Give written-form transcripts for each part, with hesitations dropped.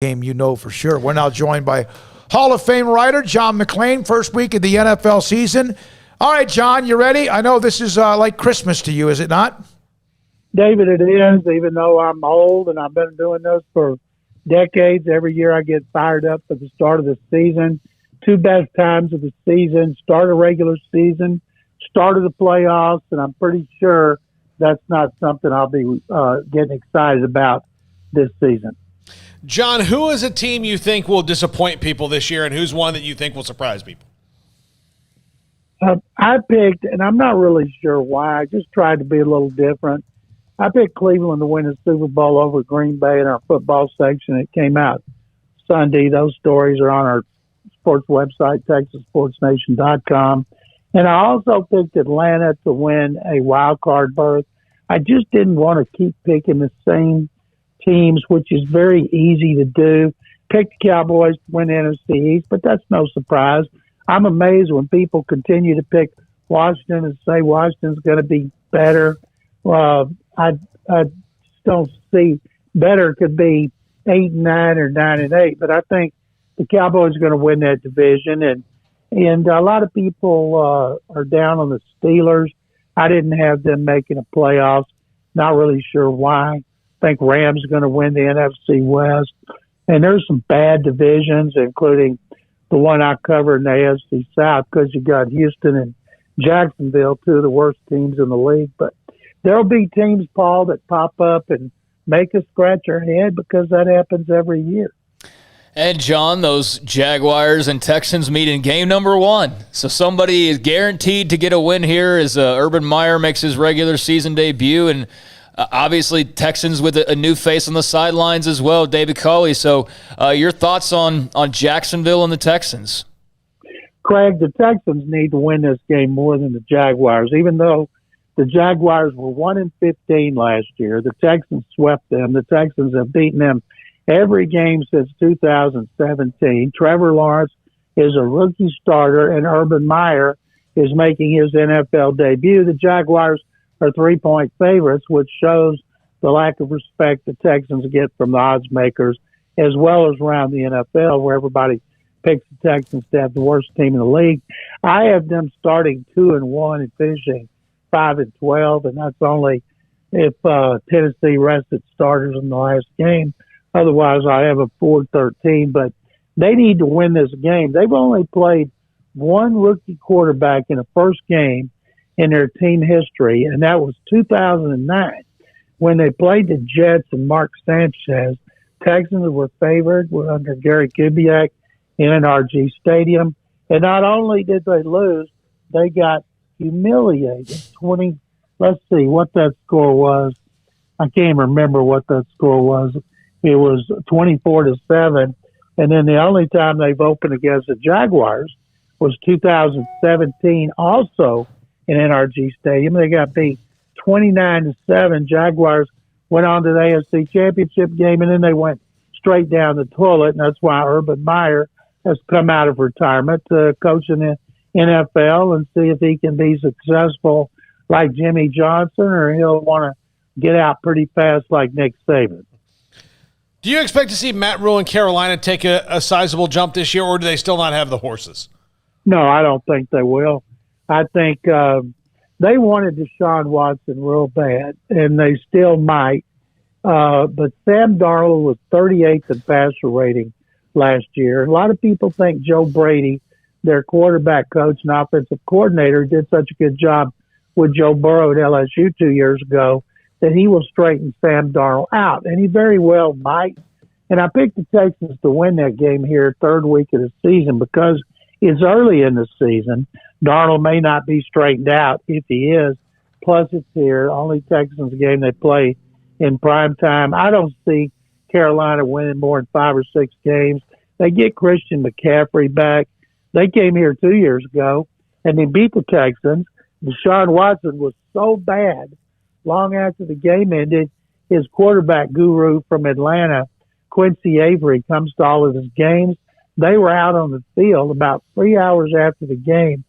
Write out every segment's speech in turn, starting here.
game, you know for sure. We're now joined by Hall of Fame writer John McClain, first week of the NFL season. All right, John, you ready? I know this is like Christmas to you, is it not? David, it is, even though I'm old and I've been doing this for decades. Every year I get fired up at the start of the season. Two best times of the season, start of regular season, start of the playoffs, and I'm pretty sure that's not something I'll be getting excited about this season. John, who is a team you think will disappoint people this year, and who's one that you think will surprise people? I picked, and I'm not really sure why, I just tried to be a little different. I picked Cleveland to win the Super Bowl over Green Bay in our football section. It came out Sunday. Those stories are on our sports website, TexasSportsNation.com. And I also picked Atlanta to win a wild card berth. I just didn't want to keep picking the same teams, which is very easy to do. Pick the Cowboys to win the NFC East, but that's no surprise. I'm amazed when people continue to pick Washington and say Washington's going to be better. I just don't see better could be 8-9 or 9-8, but I think the Cowboys are going to win that division, and a lot of people are down on the Steelers. I didn't have them making a playoffs. Not really sure why. I think Rams are going to win the NFC West, and there's some bad divisions, including the one I cover in the AFC South, because you got Houston and Jacksonville, two of the worst teams in the league. But there'll be teams, Paul, that pop up and make us scratch our head because that happens every year. And, John, those Jaguars and Texans meet in game number 1. So somebody is guaranteed to get a win here as Urban Meyer makes his regular season debut. And obviously Texans with a new face on the sidelines as well, David Culley. So your thoughts on Jacksonville and the Texans? Craig, the Texans need to win this game more than the Jaguars. Even though the Jaguars were 1-15 last year, the Texans swept them. The Texans have beaten them every game since 2017. Trevor Lawrence is a rookie starter, and Urban Meyer is making his NFL debut. The Jaguars are 3-point favorites, which shows the lack of respect the Texans get from the odds makers, as well as around the NFL, where everybody picks the Texans to have the worst team in the league. I have them starting 2-1 and finishing 5-12, and that's only if Tennessee rested starters in the last game. Otherwise, I have a 4-13, but they need to win this game. They've only played one rookie quarterback in the first game in their team history, and that was 2009 when they played the Jets and Mark Sanchez. Texans were favored under Gary Kubiak in NRG Stadium, and not only did they lose, they got humiliated. Let's see what that score was. I can't remember what that score was. It was 24-7, and then the only time they've opened against the Jaguars was 2017, also in NRG Stadium. They got beat 29-7. Jaguars went on to the AFC Championship game, and then they went straight down the toilet, and that's why Urban Meyer has come out of retirement to coach in the NFL and see if he can be successful like Jimmy Johnson, or he'll want to get out pretty fast like Nick Saban. Do you expect to see Matt Rule and Carolina take a sizable jump this year, or do they still not have the horses? No, I don't think they will. I think they wanted Deshaun Watson real bad, and they still might. But Sam Darnold was 38th in passer rating last year. A lot of people think Joe Brady, their quarterback coach and offensive coordinator, did such a good job with Joe Burrow at LSU 2 years ago that he will straighten Sam Darnold out, and he very well might. And I picked the Texans to win that game here, third week of the season, because it's early in the season. Darnold may not be straightened out. If he is, plus it's here, only Texans game they play in prime time. I don't see Carolina winning more than 5 or 6 games. They get Christian McCaffrey back. They came here 2 years ago, and they beat the Texans. Deshaun Watson was so bad long after the game ended, his quarterback guru from Atlanta, Quincy Avery, comes to all of his games. They were out on the field about 3 hours after the game.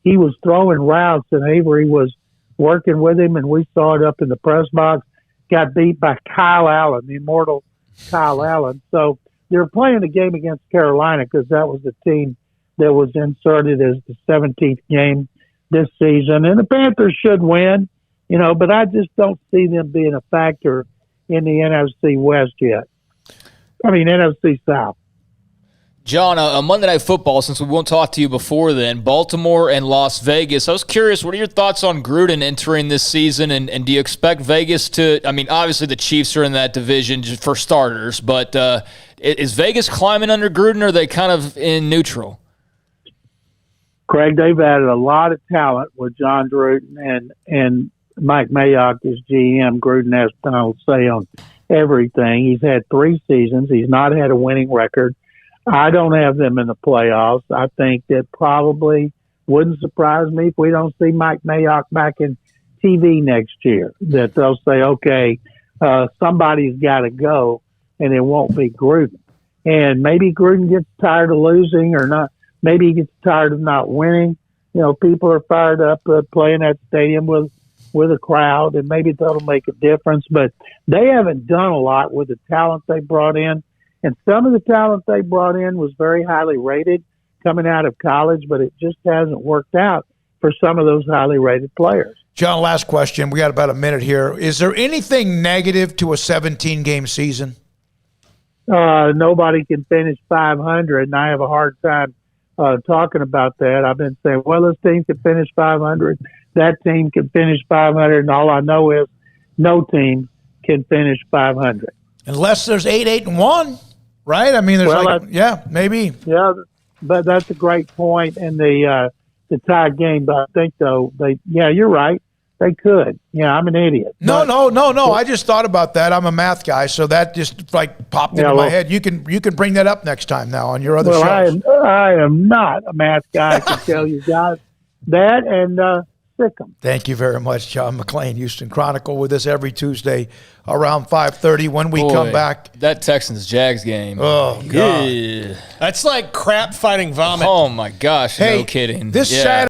He was throwing routes, and Avery was working with him, and we saw it up in the press box. Got beat by Kyle Allen, the immortal Kyle Allen. So they're playing the game against Carolina because that was the team that was inserted as the 17th game this season. And the Panthers should win, but I just don't see them being a factor in the NFC West yet. NFC South. John, on Monday Night Football, since we won't talk to you before then, Baltimore and Las Vegas. I was curious, what are your thoughts on Gruden entering this season, and do you expect Vegas to – obviously the Chiefs are in that division just for starters, but is Vegas climbing under Gruden, or are they kind of in neutral? Craig, they've added a lot of talent with John Gruden and Mike Mayock as GM. Gruden has final say on everything. He's had 3 seasons. He's not had a winning record. I don't have them in the playoffs. I think that probably wouldn't surprise me if we don't see Mike Mayock back in TV next year, that they'll say, okay, somebody's got to go, and it won't be Gruden. And maybe Gruden gets tired of losing or not. Maybe he gets tired of not winning. People are fired up playing that stadium with a crowd, and maybe that'll make a difference. But they haven't done a lot with the talent they brought in. And some of the talent they brought in was very highly rated coming out of college, but it just hasn't worked out for some of those highly rated players. John, last question. We got about a minute here. Is there anything negative to a 17-game season? Nobody can finish 500, and I have a hard time talking about that. I've been saying, well, this team can finish 500, that team can finish 500, and all I know is no team can finish 500. Unless there's 8-1. Right? There's maybe. Yeah, but that's a great point in the tie game. But I think, though, you're right. They could. Yeah, I'm an idiot. No. I just thought about that. I'm a math guy, so that just popped into my head. You can bring that up next time now on your other shows. I am not a math guy. I can tell you guys that, and sick 'em. Thank you very much, John McClain, Houston Chronicle, with us every Tuesday around 5:30. When we come back, that Texans-Jags game. Oh God, that's like crap fighting vomit. Oh my gosh, no kidding. This Saturday.